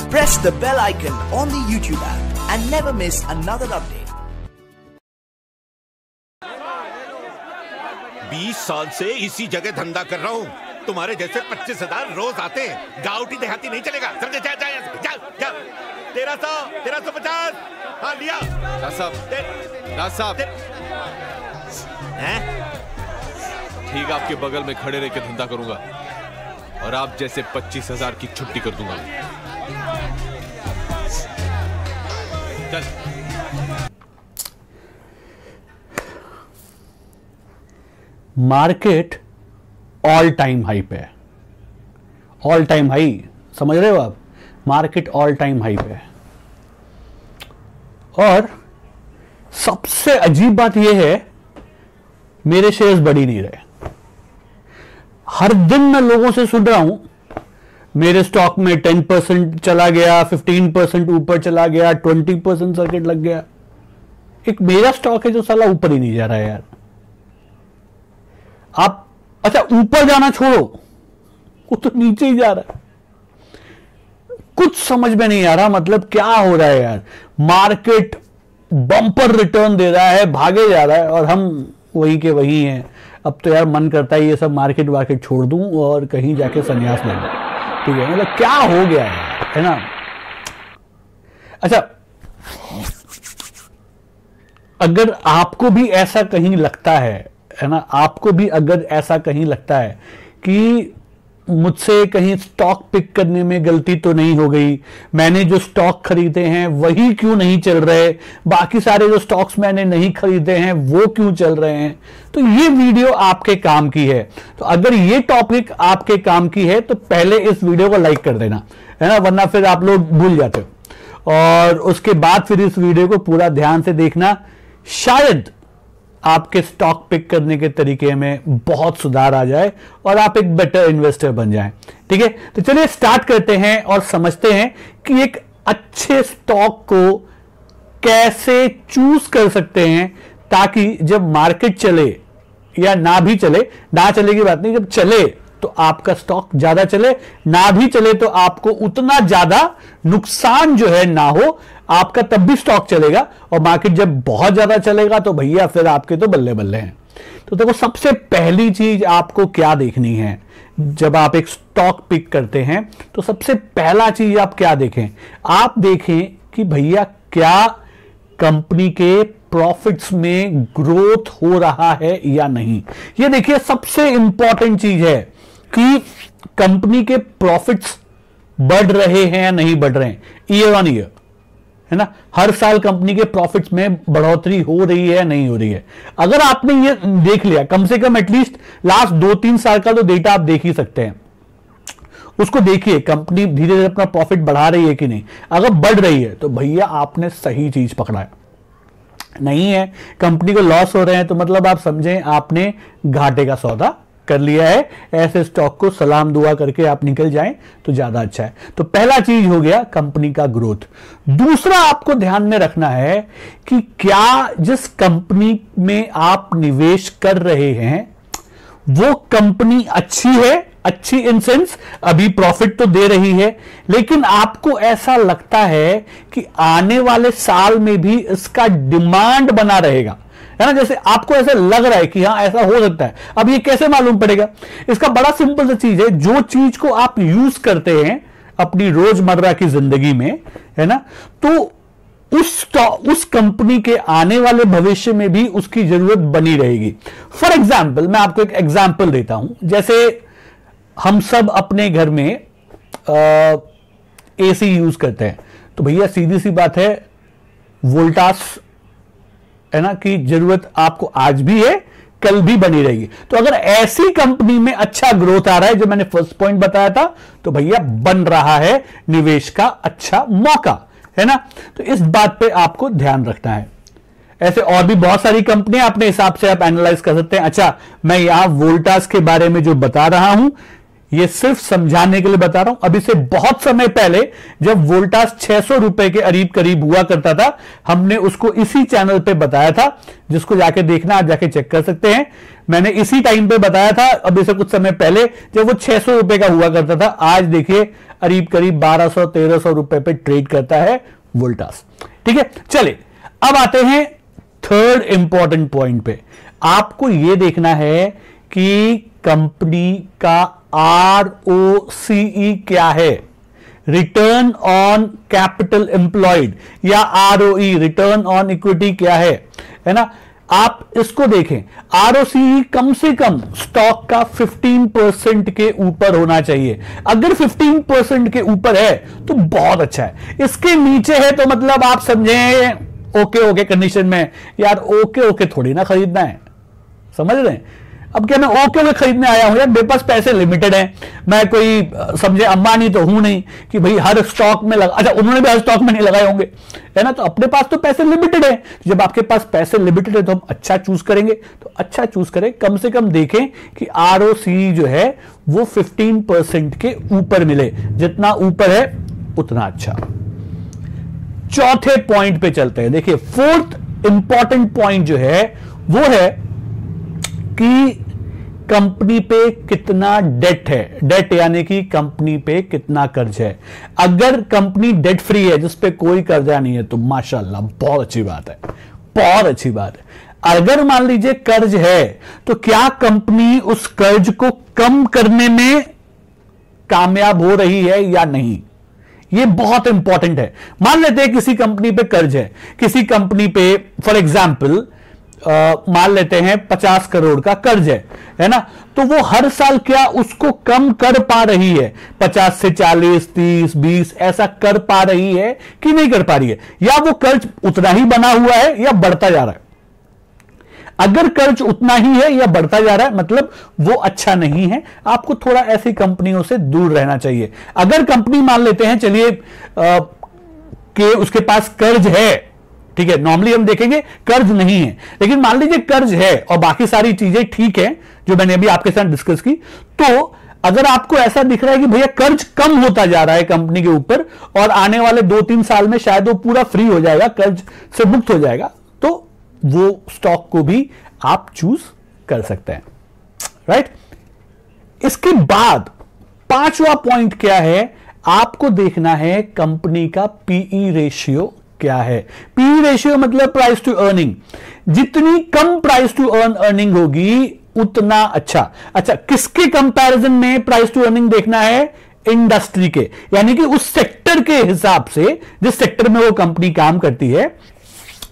Press the bell icon on the YouTube app and never miss another update. 20 साल से इसी जगह धंधा कर रहा हूँ। तुम्हारे जैसे 25,000 रोज आते हैं। गाँवटी देहाती नहीं चलेगा। समझे? जा जा जा जा। 1350। हाँ लिया। दास साहब हैं? ठीक, आपके बगल में खड़े रह के धंधा करूंगा और आप जैसे 25,000 की छुट्टी कर दूंगा। चल। मार्केट ऑल टाइम हाई पे है। ऑल टाइम हाई, समझ रहे हो आप? मार्केट ऑल टाइम हाई पे है। और सबसे अजीब बात यह है, मेरे शेयर्स बढ़ ही नहीं रहे। हर दिन मैं लोगों से सुन रहा हूं, मेरे स्टॉक में 10% चला गया, 15% ऊपर चला गया, 20% सर्किट लग गया। एक मेरा स्टॉक है जो साला ऊपर ही नहीं जा रहा है यार। आप अच्छा ऊपर जाना छोड़ो, वो तो नीचे ही जा रहा है। कुछ समझ में नहीं आ रहा, मतलब क्या हो रहा है यार। मार्केट बम्पर रिटर्न दे रहा है, भागे जा रहा है, और हम वही के वही हैं। अब तो यार मन करता है ये सब मार्केट वार्केट छोड़ दूं और कहीं जाके संन्यास ले लूं। ठीक है, मतलब क्या हो गया है ना। अच्छा, अगर आपको भी ऐसा कहीं लगता है ना, आपको भी अगर ऐसा कहीं लगता है कि मुझसे कहीं स्टॉक पिक करने में गलती तो नहीं हो गई, मैंने जो स्टॉक खरीदे हैं वही क्यों नहीं चल रहे, बाकी सारे जो स्टॉक्स मैंने नहीं खरीदे हैं वो क्यों चल रहे हैं, तो ये वीडियो आपके काम की है। तो अगर ये टॉपिक आपके काम की है तो पहले इस वीडियो को लाइक कर देना, है ना, वरना फिर आप लोग भूल जाते हो। और उसके बाद फिर इस वीडियो को पूरा ध्यान से देखना, शायद आपके स्टॉक पिक करने के तरीके में बहुत सुधार आ जाए और आप एक बेटर इन्वेस्टर बन जाएं। ठीक है, तो चलिए स्टार्ट करते हैं और समझते हैं कि एक अच्छे स्टॉक को कैसे चूज कर सकते हैं, ताकि जब मार्केट चले या ना भी चले, ना चले की बात नहीं, जब चले तो आपका स्टॉक ज्यादा चले, ना भी चले तो आपको उतना ज्यादा नुकसान जो है ना हो, आपका तब भी स्टॉक चलेगा। और मार्केट जब बहुत ज्यादा चलेगा तो भैया फिर आपके तो बल्ले बल्ले हैं। तो देखो, सबसे पहली चीज आपको क्या देखनी है जब आप एक स्टॉक पिक करते हैं, तो सबसे पहला चीज आप क्या देखें, आप देखें कि भैया क्या कंपनी के प्रॉफिट्स में ग्रोथ हो रहा है या नहीं। ये देखिए, सबसे इंपॉर्टेंट चीज है कि कंपनी के प्रॉफिट्स बढ़ रहे हैं या नहीं बढ़ रहे हैं, ईयर ऑन ईयर, है ना। हर साल कंपनी के प्रॉफिट्स में बढ़ोतरी हो रही है या नहीं हो रही है। अगर आपने ये देख लिया, कम से कम एटलीस्ट लास्ट 2-3 साल का तो डेटा आप देख ही सकते हैं, उसको देखिए कंपनी धीरे धीरे अपना प्रॉफिट बढ़ा रही है कि नहीं। अगर बढ़ रही है तो भैया आपने सही चीज पकड़ा है। नहीं है, कंपनी को लॉस हो रहे हैं, तो मतलब आप समझें आपने घाटे का सौदा कर लिया है। ऐसे स्टॉक को सलाम दुआ करके आप निकल जाएं तो ज्यादा अच्छा है। तो पहला चीज हो गया कंपनी का ग्रोथ। दूसरा आपको ध्यान में रखना है कि क्या जिस कंपनी में आप निवेश कर रहे हैं वो कंपनी अच्छी है, अच्छी इन सेंस अभी प्रॉफिट तो दे रही है, लेकिन आपको ऐसा लगता है कि आने वाले साल में भी इसका डिमांड बना रहेगा, है ना। जैसे आपको ऐसा लग रहा है कि हाँ ऐसा हो सकता है। अब ये कैसे मालूम पड़ेगा? इसका बड़ा सिंपल सा चीज है, जो चीज को आप यूज करते हैं अपनी रोजमर्रा की जिंदगी में, है ना, तो उस कंपनी के आने वाले भविष्य में भी उसकी जरूरत बनी रहेगी। फॉर एग्जाम्पल, मैं आपको एक एग्जाम्पल देता हूं। जैसे हम सब अपने घर में एसी यूज करते हैं, तो भैया सीधी सी बात है, वोल्टास, है ना, की जरूरत आपको आज भी है, कल भी बनी रहेगी। तो अगर ऐसी कंपनी में अच्छा ग्रोथ आ रहा है, जो मैंने फर्स्ट पॉइंट बताया था, तो भैया बन रहा है निवेश का अच्छा मौका, है ना। तो इस बात पे आपको ध्यान रखना है। ऐसे और भी बहुत सारी कंपनियां अपने हिसाब से आप एनालाइज कर सकते हैं। अच्छा, मैं यहां वोल्टास के बारे में जो बता रहा हूं, ये सिर्फ समझाने के लिए बता रहा हूं। अभी से बहुत समय पहले जब वोल्टास 600 रुपए के करीब करीब हुआ करता था, हमने उसको इसी चैनल पे बताया था, जिसको जाके देखना, आप जाके चेक कर सकते हैं। मैंने इसी टाइम पे बताया था, अभी से कुछ समय पहले, जब वो 600 रुपए का हुआ करता था। आज देखिए करीब करीब 1200-1300 रुपए पे ट्रेड करता है वोल्टास। ठीक है, चलिए अब आते हैं थर्ड इंपॉर्टेंट पॉइंट पे। आपको यह देखना है कि कंपनी का ROCE क्या है, रिटर्न ऑन कैपिटल एम्प्लॉयड, या ROE, रिटर्न ऑन इक्विटी क्या है ना। आप इसको देखें, ROCE कम से कम स्टॉक का 15% के ऊपर होना चाहिए। अगर 15% के ऊपर है तो बहुत अच्छा है, इसके नीचे है तो मतलब आप समझें ओके कंडीशन में, यार ओके थोड़ी ना खरीदना है, समझ रहे हैं। अब क्या मैं ओके खरीदने आया हूं यार, मेरे पास पैसे लिमिटेड हैं, मैं कोई समझे अंबानी तो हूं नहीं कि भाई हर स्टॉक में लगा, अच्छा उन्होंने भी हर स्टॉक में नहीं लगाए होंगे, है ना। तो अपने पास तो पैसे लिमिटेड है। जब आपके पास पैसे लिमिटेड है तो हम अच्छा चूज करेंगे, तो अच्छा चूज करें, कम से कम देखें कि ROCE जो है वो 15% के ऊपर मिले, जितना ऊपर है उतना अच्छा। चौथे पॉइंट पे चलते हैं। देखिए फोर्थ इंपॉर्टेंट पॉइंट जो है वो है कि कंपनी पे कितना डेट है, डेट यानी कि कंपनी पे कितना कर्ज है। अगर कंपनी डेट फ्री है, जिस पे कोई कर्जा नहीं है, तो माशाल्लाह बहुत अच्छी बात है, बहुत अच्छी बात है। अगर मान लीजिए कर्ज है तो क्या कंपनी उस कर्ज को कम करने में कामयाब हो रही है या नहीं, यह बहुत इंपॉर्टेंट है। मान लेते हैं किसी कंपनी पे कर्ज है, किसी कंपनी पे फॉर एग्जाम्पल मान लेते हैं 50 करोड़ का कर्ज है ना, तो वो हर साल क्या उसको कम कर पा रही है, 50 से 40, 30, 20 ऐसा कर पा रही है कि नहीं कर पा रही है, या वो कर्ज उतना ही बना हुआ है या बढ़ता जा रहा है। अगर कर्ज उतना ही है या बढ़ता जा रहा है, मतलब वो अच्छा नहीं है, आपको थोड़ा ऐसी कंपनियों से दूर रहना चाहिए। अगर कंपनी मान लेते हैं चलिए कि उसके पास कर्ज है, ठीक है, नॉर्मली हम देखेंगे कर्ज नहीं है, लेकिन मान लीजिए कर्ज है और बाकी सारी चीजें ठीक है जो मैंने अभी आपके साथ डिस्कस की, तो अगर आपको ऐसा दिख रहा है कि भैया कर्ज कम होता जा रहा है कंपनी के ऊपर और आने वाले 2-3 साल में शायद वो पूरा फ्री हो जाएगा, कर्ज से मुक्त हो जाएगा, तो वो स्टॉक को भी आप चूज कर सकते हैं, राइट। इसके बाद पांचवा पॉइंट क्या है, आपको देखना है कंपनी का पीई रेशियो क्या है। पीई रेशियो मतलब प्राइस टू अर्निंग, जितनी कम प्राइस टू अर्निंग होगी उतना अच्छा। अच्छा, किसके कंपैरिजन में प्राइस टू अर्निंग देखना है, इंडस्ट्री के, यानी कि उस सेक्टर के हिसाब से, जिस सेक्टर में वो कंपनी काम करती है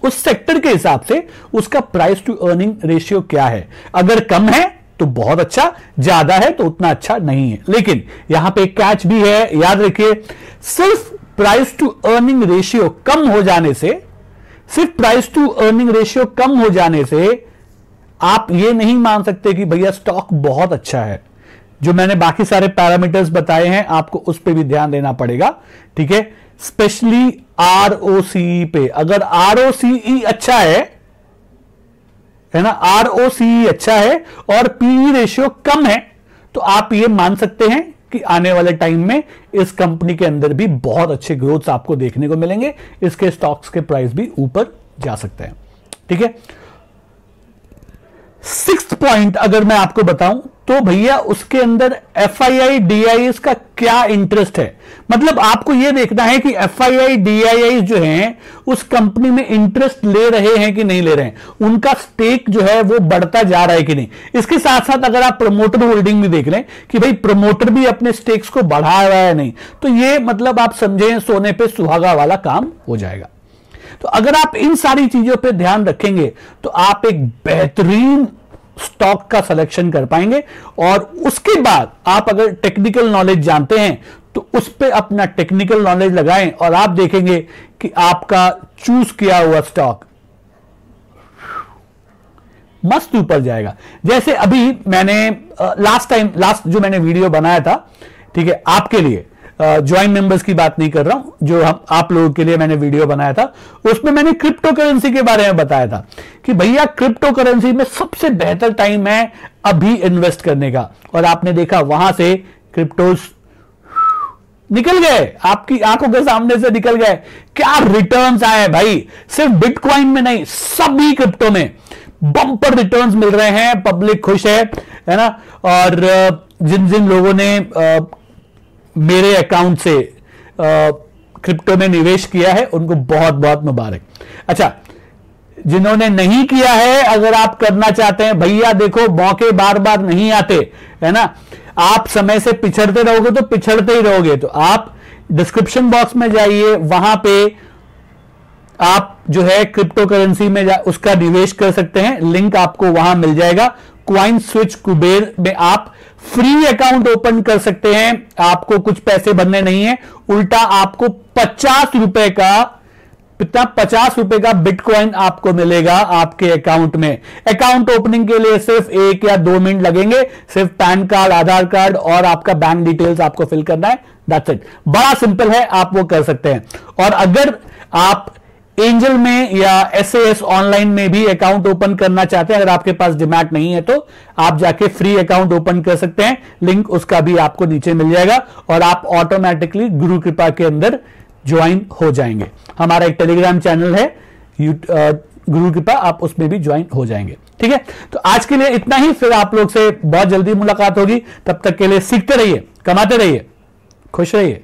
उस सेक्टर के हिसाब से उसका प्राइस टू अर्निंग रेशियो क्या है। अगर कम है तो बहुत अच्छा, ज्यादा है तो उतना अच्छा नहीं है। लेकिन यहां पे एक कैच भी है, याद रखिए, सिर्फ प्राइस टू अर्निंग रेशियो कम हो जाने से, सिर्फ प्राइस टू अर्निंग रेशियो कम हो जाने से आप ये नहीं मान सकते कि भैया स्टॉक बहुत अच्छा है। जो मैंने बाकी सारे पैरामीटर्स बताए हैं आपको उस पर भी ध्यान देना पड़ेगा, ठीक है, स्पेशली ROCE पे। अगर ROCE अच्छा है ना, ROCE अच्छा है और पीई रेशियो कम है, तो आप ये मान सकते हैं कि आने वाले टाइम में इस कंपनी के अंदर भी बहुत अच्छे ग्रोथ आपको देखने को मिलेंगे, इसके स्टॉक्स के प्राइस भी ऊपर जा सकते हैं, ठीक है। 6th पॉइंट अगर मैं आपको बताऊं तो भैया उसके अंदर FII DIIs का क्या इंटरेस्ट है। मतलब आपको यह देखना है कि FII DIIs जो हैं उस कंपनी में इंटरेस्ट ले रहे हैं कि नहीं ले रहे हैं, उनका स्टेक जो है वो बढ़ता जा रहा है कि नहीं। इसके साथ साथ अगर आप प्रमोटर होल्डिंग भी देख लें कि भाई प्रमोटर भी अपने स्टेक्स को बढ़ा रहा है नहीं, तो ये मतलब आप समझें सोने पे सुहागा वाला काम हो जाएगा। तो अगर आप इन सारी चीजों पे ध्यान रखेंगे तो आप एक बेहतरीन स्टॉक का सिलेक्शन कर पाएंगे, और उसके बाद आप अगर टेक्निकल नॉलेज जानते हैं तो उस पे अपना टेक्निकल नॉलेज लगाएं और आप देखेंगे कि आपका चूज किया हुआ स्टॉक मस्त ऊपर जाएगा। जैसे अभी मैंने लास्ट जो मैंने वीडियो बनाया था, ठीक है, आपके लिए ज्वाइन मेंबर्स की बात नहीं कर रहा हूं, जो आप लोगों के लिए मैंने वीडियो बनाया था, उसमें मैंने क्रिप्टो करेंसी के बारे में बताया था कि भैया क्रिप्टो करेंसी में सबसे बेहतर टाइम है अभी इन्वेस्ट करने का, और आपने देखा वहां से क्रिप्टोस निकल गए, आपकी आंखों के सामने से निकल गए। क्या रिटर्न्स आए भाई, सिर्फ बिटकॉइन में नहीं, सभी क्रिप्टो में बम्पर रिटर्न्स मिल रहे हैं, पब्लिक खुश है ना। और जिन जिन लोगों ने मेरे अकाउंट से क्रिप्टो में निवेश किया है उनको बहुत बहुत मुबारक। अच्छा, जिन्होंने नहीं किया है, अगर आप करना चाहते हैं, भैया देखो मौके बार बार नहीं आते, है ना। आप समय से पिछड़ते रहोगे तो पिछड़ते ही रहोगे। तो आप डिस्क्रिप्शन बॉक्स में जाइए, वहां पे आप जो है क्रिप्टो करेंसी में उसका निवेश कर सकते हैं, लिंक आपको वहां मिल जाएगा। क्वाइन स्विच कुबेर में आप फ्री अकाउंट ओपन कर सकते हैं, आपको कुछ पैसे भरने नहीं है, उल्टा आपको 50 रुपए का 50 रुपए का बिटकॉइन आपको मिलेगा आपके अकाउंट में। अकाउंट ओपनिंग के लिए सिर्फ 1 या 2 मिनट लगेंगे, सिर्फ पैन कार्ड, आधार कार्ड और आपका बैंक डिटेल्स आपको फिल करना है, दैट्स इट। बड़ा सिंपल है, आप वो कर सकते हैं। और अगर आप एंजल में या SAS ऑनलाइन में भी अकाउंट ओपन करना चाहते हैं, अगर आपके पास डिमैट नहीं है तो आप जाके फ्री अकाउंट ओपन कर सकते हैं, लिंक उसका भी आपको नीचे मिल जाएगा और आप ऑटोमेटिकली गुरु कृपा के अंदर ज्वाइन हो जाएंगे। हमारा एक टेलीग्राम चैनल है गुरु कृपा, आप उसमें भी ज्वाइन हो जाएंगे। ठीक है, तो आज के लिए इतना ही, फिर आप लोग से बहुत जल्दी मुलाकात होगी। तब तक के लिए सीखते रहिए, कमाते रहिए, खुश रहिए।